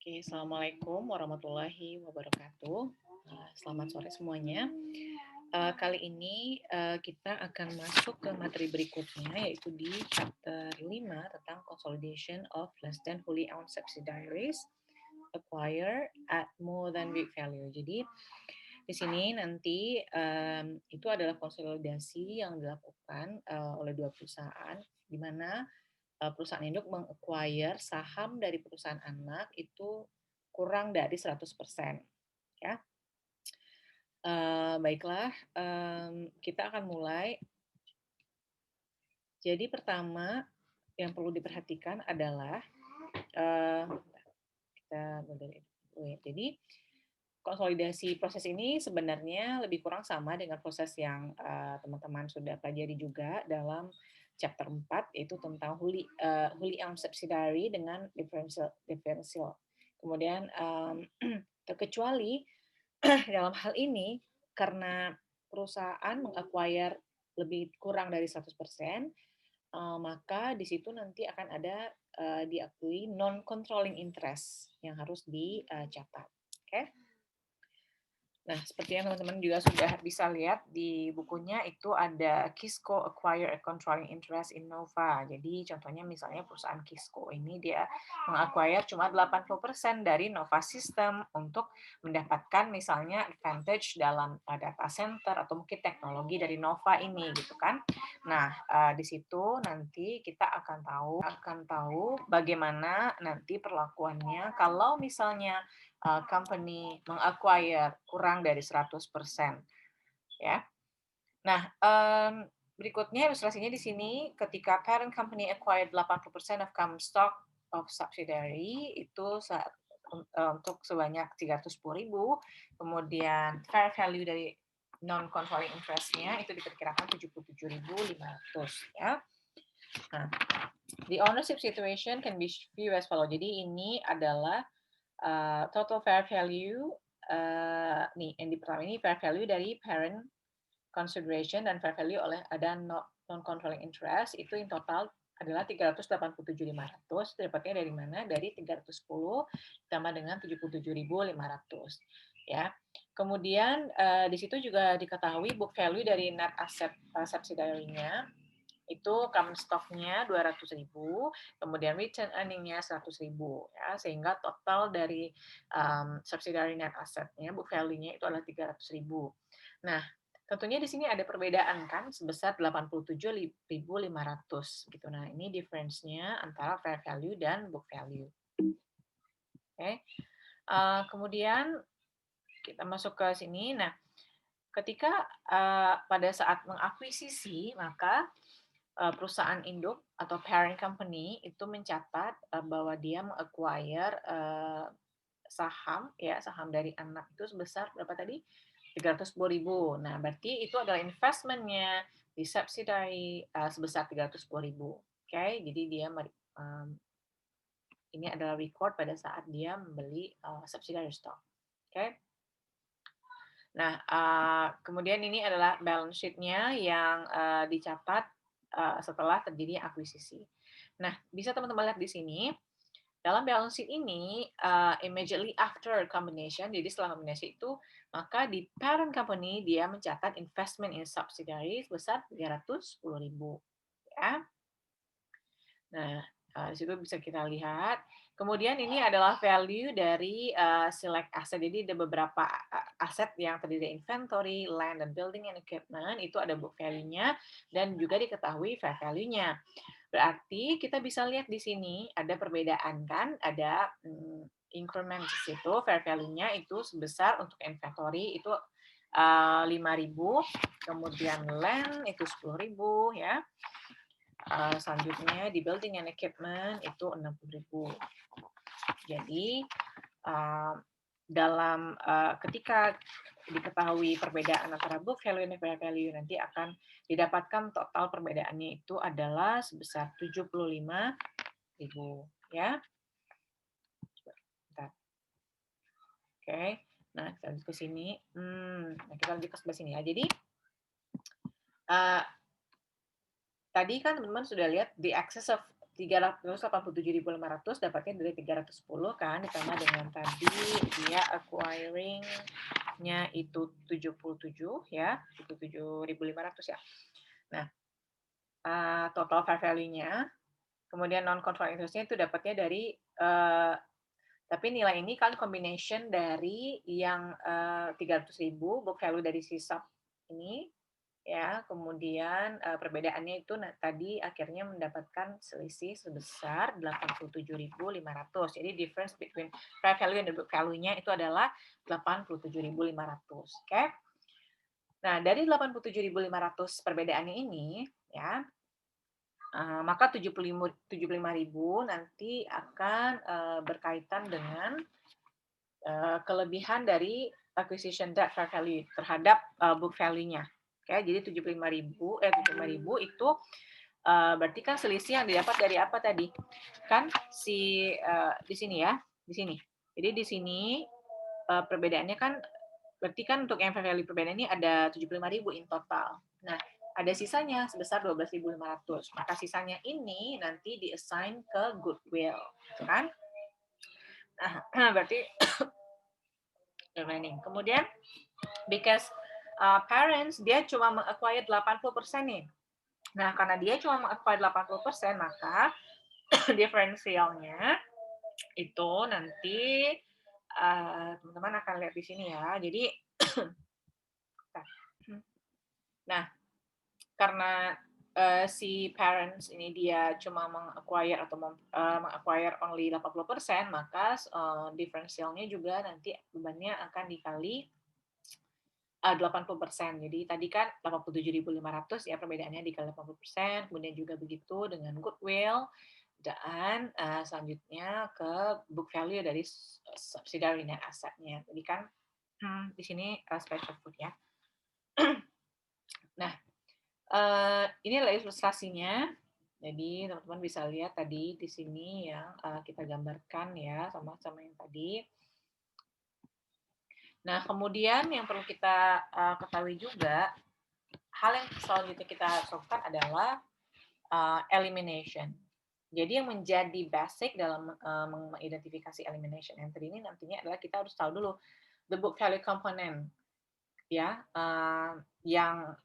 Oke, Assalamualaikum warahmatullahi wabarakatuh. Selamat sore semuanya. Kali ini kita akan masuk ke materi berikutnya, yaitu di chapter 5 tentang consolidation of less than wholly owned subsidiaries acquire at more than book value. Jadi di sini nanti itu adalah konsolidasi yang dilakukan oleh dua perusahaan, di mana perusahaan induk meng-acquire saham dari perusahaan anak itu kurang dari 100%, ya. Baiklah, kita akan mulai. Jadi pertama yang perlu diperhatikan adalah kita mulai dulu ya. Jadi konsolidasi proses ini sebenarnya lebih kurang sama dengan proses yang teman-teman sudah pelajari juga dalam chapter 4, yaitu tentang wholly owned subsidiary dengan differential. Kemudian terkecuali dalam hal ini karena perusahaan meng-acquire lebih kurang dari 100%, maka di situ nanti akan ada diakui non-controlling interest yang harus dicatat. Oke? Nah, seperti yang teman-teman juga sudah bisa lihat di bukunya, itu ada Kisco acquire a controlling interest in Nova. Jadi contohnya misalnya perusahaan Kisco ini dia meng-acquire cuma 80% dari Nova System untuk mendapatkan misalnya advantage dalam data center atau mungkin teknologi dari Nova ini gitu kan. Nah, di situ nanti kita akan tahu bagaimana nanti perlakuannya kalau misalnya company meng-acquire kurang dari 100%, ya. Nah, berikutnya ilustrasinya di sini ketika parent company acquired 80% of common stock of subsidiary itu untuk sebanyak 310.000, kemudian fair value dari non-controlling interest-nya itu diperkirakan 77.500, ya. Nah, the ownership situation can be viewed as follow. Jadi ini adalah total fair value, nih yang di pertama ini fair value dari parent consideration dan fair value oleh ada non-controlling interest, itu in total adalah 387.500. Dapatnya dari mana? Dari 310 ditambah dengan 77.500, ya. Kemudian di situ juga diketahui book value dari net asset subsidiary-nya itu common stock-nya 200.000, kemudian return earning-nya 100.000, ya, sehingga total dari subsidiary net asset-nya, book value-nya itu adalah 300.000. Nah, tentunya di sini ada perbedaan kan sebesar 87.500 gitu. Nah, ini difference-nya antara fair value dan book value. Oke. Kemudian kita masuk ke sini. Nah, ketika pada saat mengakuisisi, maka perusahaan induk atau parent company itu mencatat bahwa dia meng-acquire saham dari anak itu sebesar berapa tadi? 310.000. Nah, berarti itu adalah investment-nya di subsidiary sebesar 310.000. Oke, jadi dia ini adalah record pada saat dia membeli subsidiary stock. Oke. Nah, kemudian ini adalah balance sheet-nya yang dicatat setelah terjadi akuisisi. Nah, bisa teman-teman lihat di sini, dalam balance sheet ini, immediately after combination, jadi setelah kombinasi itu, maka di parent company dia mencatat investment in subsidiary sebesar 310.000, ya. Nah, di situ bisa kita lihat. Kemudian ini adalah value dari select asset. Jadi ada beberapa aset yang terdiri dari inventory, land, dan building and equipment. Itu ada book value-nya dan juga diketahui fair value-nya. Berarti kita bisa lihat di sini ada perbedaan kan? Ada increment di situ, fair value-nya itu sebesar untuk inventory itu 5.000, kemudian land itu 10.000, ya. Selanjutnya di building and equipment itu 60.000. Jadi dalam ketika diketahui perbedaan antara book value dan fair value, nanti akan didapatkan total perbedaannya itu adalah sebesar 75.000, ya. Bentar. Oke. Nah, kita lanjut ke sini. Nah, kita lanjut ke sebelah sini ya. Jadi tadi kan teman-teman sudah lihat the excess of 387.500 dapatnya dari 310 kan, ditambah dengan tadi dia acquiring-nya itu 77 ya, itu 7.500 ya. Nah, total fair value-nya, kemudian non-controlling interest-nya itu dapatnya dari, tapi nilai ini kan combination dari yang 300.000 book value dari si sub ini, ya, kemudian perbedaannya itu tadi akhirnya mendapatkan selisih sebesar 87.500. Jadi difference between fair value and the book value-nya itu adalah 87.500. Oke. Nah, dari 87.500 perbedaannya ini, ya, maka 75.000 nanti akan berkaitan dengan kelebihan dari acquisition debt fair value terhadap book value-nya. Oke, jadi 75.000 itu berarti kan selisih yang didapat dari apa tadi? Kan si di sini ya, di sini. Jadi di sini perbedaannya kan berarti kan untuk yang fair value perbedaan ini ada 75.000 in total. Nah, ada sisanya sebesar 12.500. Maka sisanya ini nanti di-assign ke goodwill, gitu kan? Nah, berarti remaining. Kemudian because parents dia cuma meng-acquire 80% nih. Nah, karena dia cuma meng-acquire 80%, maka diferensialnya itu nanti teman-teman akan lihat di sini ya. Jadi nah, karena si parents ini dia cuma meng-acquire atau meng-acquire only 80%, maka diferensialnya juga nanti bebannya akan dikali 80%. Jadi tadi kan 87.500 ya perbedaannya dikali 80%, kemudian juga begitu dengan goodwill, dan selanjutnya ke book value dari subsidiary net asset-nya. Jadi kan di sini special food ya. Nah, ini adalah ilustrasinya. Jadi teman-teman bisa lihat tadi di sini yang kita gambarkan ya sama-sama yang tadi. Nah, kemudian yang perlu kita ketahui juga, hal yang selanjutnya kita lakukan adalah elimination. Jadi yang menjadi basic dalam mengidentifikasi elimination entry ini nantinya adalah kita harus tahu dulu the book value component, ya, yang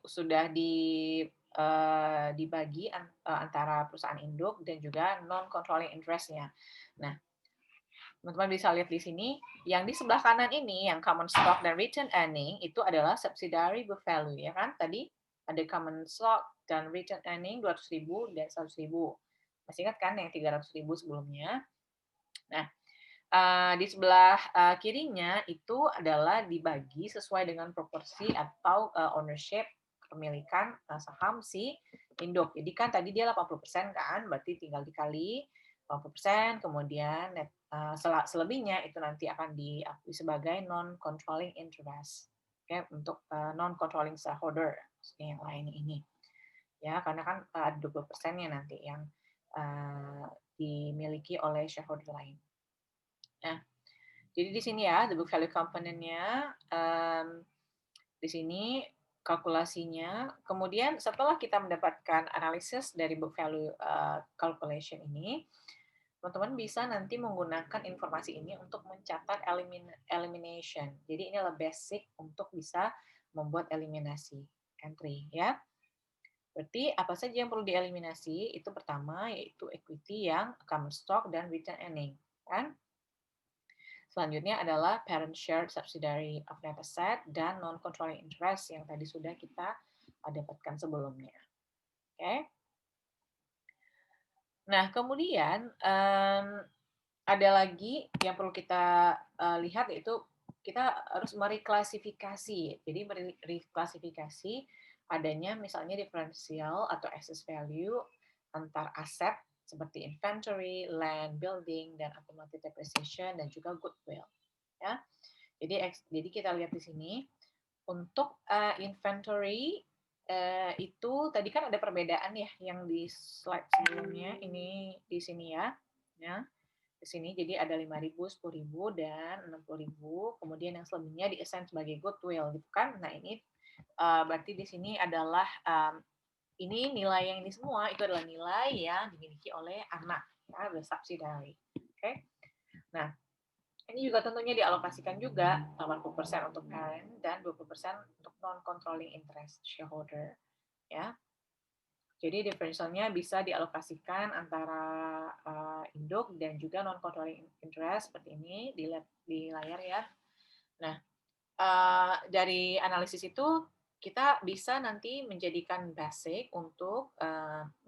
sudah dibagi antara perusahaan induk dan juga non-controlling interest-nya. Nah, teman-teman bisa lihat di sini, yang di sebelah kanan ini, yang common stock dan return earning, itu adalah subsidiary book value, ya kan? Tadi ada common stock dan return earning 200.000 dan 100.000. Masih ingat kan yang 300.000 sebelumnya? Nah, di sebelah kirinya itu adalah dibagi sesuai dengan proporsi atau ownership kepemilikan saham si induk. Jadi kan tadi dia 80% kan, berarti tinggal dikali 80%, kemudian selebihnya itu nanti akan diakui sebagai non-controlling interest. Oke, untuk non-controlling shareholder yang lain ini. Ya, karena kan ada 20%-nya nanti yang dimiliki oleh shareholder lain. Nah, jadi di sini ya, the book value component-nya, di sini kalkulasinya. Kemudian setelah kita mendapatkan analisis dari book value calculation ini, teman-teman bisa nanti menggunakan informasi ini untuk mencatat elimination. Jadi ini adalah basic untuk bisa membuat eliminasi entry ya. Berarti apa saja yang perlu dieliminasi? Itu pertama yaitu equity yang common stock dan return earning, kan? Selanjutnya adalah parent share subsidiary of net asset dan non-controlling interest yang tadi sudah kita dapatkan sebelumnya. Oke. Nah, kemudian ada lagi yang perlu kita lihat yaitu kita harus mereklasifikasi. Jadi mereklasifikasi adanya misalnya differential atau excess value antar aset seperti inventory, land, building, dan automatic depreciation, dan juga goodwill. Ya. Jadi kita lihat di sini, untuk inventory itu tadi kan ada perbedaan ya yang di slide sebelumnya, ini di sini ya. Di sini jadi ada 5.000, 10.000, dan 60.000. Kemudian yang selebihnya di-assign sebagai goodwill gitu kan. Nah, ini berarti di sini adalah ini nilai yang ini semua itu adalah nilai yang dimiliki oleh anak, ya, the subsidiary. Oke. Nah, ini juga tentunya dialokasikan juga 80% untuk parent dan 20% untuk non-controlling interest shareholder, ya. Jadi differentialnya bisa dialokasikan antara induk dan juga non-controlling interest seperti ini di layar ya. Nah, dari analisis itu kita bisa nanti menjadikan basic untuk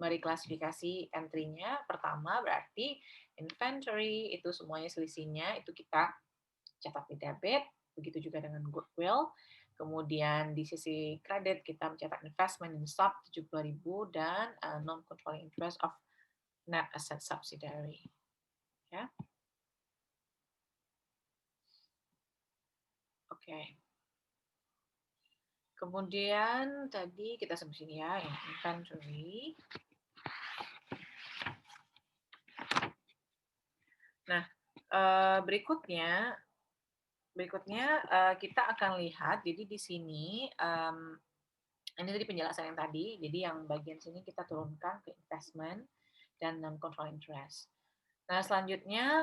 mereklasifikasi entry-nya. Pertama berarti inventory itu semuanya selisihnya itu kita catat di debit, begitu juga dengan goodwill. Kemudian di sisi kredit kita mencatat investment in sub 70.000 dan non-controlling interest of net asset subsidiary. Ya, oke. Kemudian tadi kita sampai sini ya, inventory. Nah, berikutnya kita akan lihat, jadi di sini ini tadi penjelasan yang tadi, jadi yang bagian sini kita turunkan ke investment dan non-control interest. Nah, selanjutnya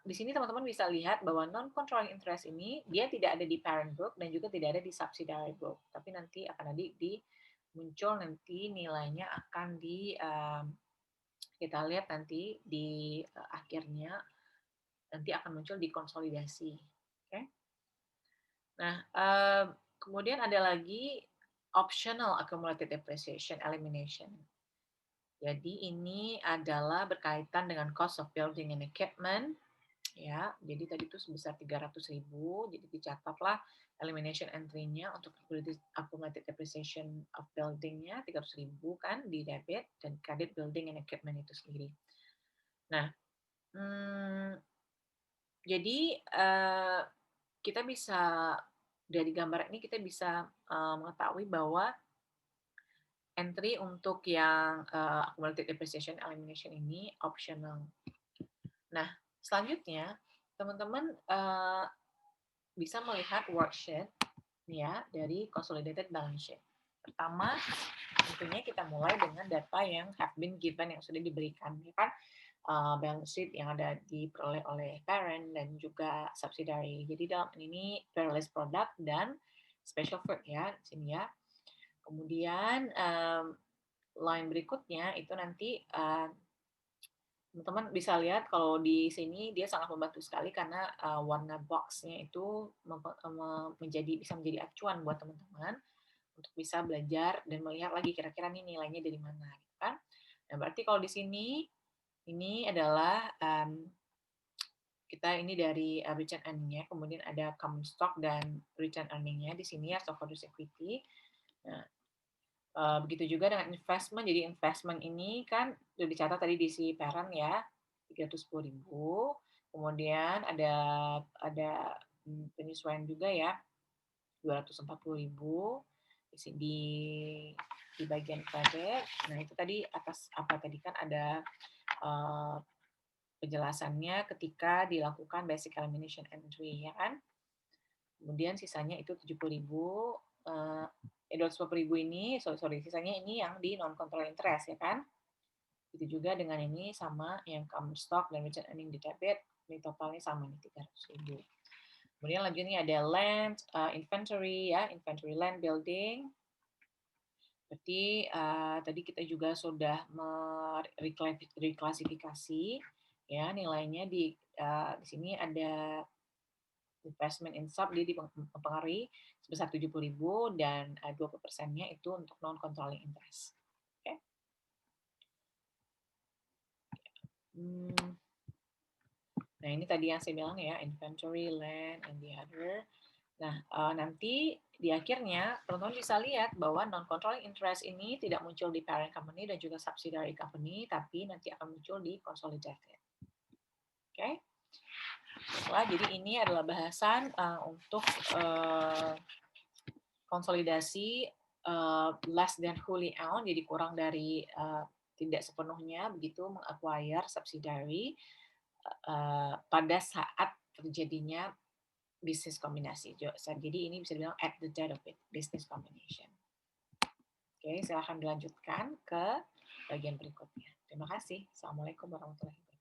di sini teman-teman bisa lihat bahwa non-controlling interest ini dia tidak ada di parent book dan juga tidak ada di subsidiary book, tapi nanti akan ada muncul nanti nilainya akan kita lihat nanti di akhirnya nanti akan muncul di konsolidasi. Oke. Nah, kemudian ada lagi optional accumulated depreciation elimination. Jadi ini adalah berkaitan dengan cost of building and equipment, ya. Jadi tadi itu sebesar 300.000, jadi dicatatlah elimination entry-nya untuk accumulated depreciation of building-nya 300.000 kan di debit dan credit building and equipment itu sendiri. Nah, jadi kita bisa dari gambar ini kita bisa mengetahui bahwa entry untuk yang accumulated depreciation elimination ini optional. Nah, selanjutnya teman-teman bisa melihat worksheet ya dari consolidated balance sheet. Pertama, tentunya kita mulai dengan data yang have been given yang sudah diberikan, ya kan? Balance sheet yang ada diperoleh oleh parent dan juga subsidiary. Jadi dalam ini peerless product dan special fruit ya, sini ya. Kemudian line berikutnya itu nanti teman-teman bisa lihat kalau di sini dia sangat membantu sekali karena warna box-nya itu bisa menjadi acuan buat teman-teman untuk bisa belajar dan melihat lagi kira-kira nih nilainya dari mana, gitu kan? Nah, berarti kalau di sini ini adalah kita ini dari return earning-nya, kemudian ada common stock dan return earning-nya di sini ya, stockholders equity. Nah, begitu juga dengan investment. Jadi investment ini kan sudah dicatat tadi di si parent ya, 310.000. Kemudian ada penyesuaian juga ya, 240.000 di di bagian kredit. Nah, itu tadi atas apa tadi kan ada penjelasannya ketika dilakukan basic elimination entry ya kan. Kemudian sisanya itu 70.000 250.000 ini sisanya ini yang di non control interest ya kan. Itu juga dengan ini sama yang common stock dan return earning di debit, ini totalnya sama nih 300.000. Kemudian lanjutnya ada land, inventory ya, inventory land building. Berarti tadi kita juga sudah mereklasifikasi ya nilainya di sini ada investment in sub dia dipengaruhi sebesar 70.000 dan 20%-nya itu untuk non controlling interest. Oke. Nah, ini tadi yang saya bilang ya, inventory, land, and the other. Nah, nanti di akhirnya teman-teman bisa lihat bahwa non-controlling interest ini tidak muncul di parent company dan juga subsidiary company, tapi nanti akan muncul di consolidated. Oke? Jadi ini adalah bahasan untuk konsolidasi less than wholly owned, jadi kurang dari tidak sepenuhnya begitu mengacquire subsidiary pada saat terjadinya bisnis kombinasi. Jadi ini bisa dibilang at the date of it, business combination. Oke, silahkan dilanjutkan ke bagian berikutnya. Terima kasih. Assalamualaikum warahmatullahi wabarakatuh.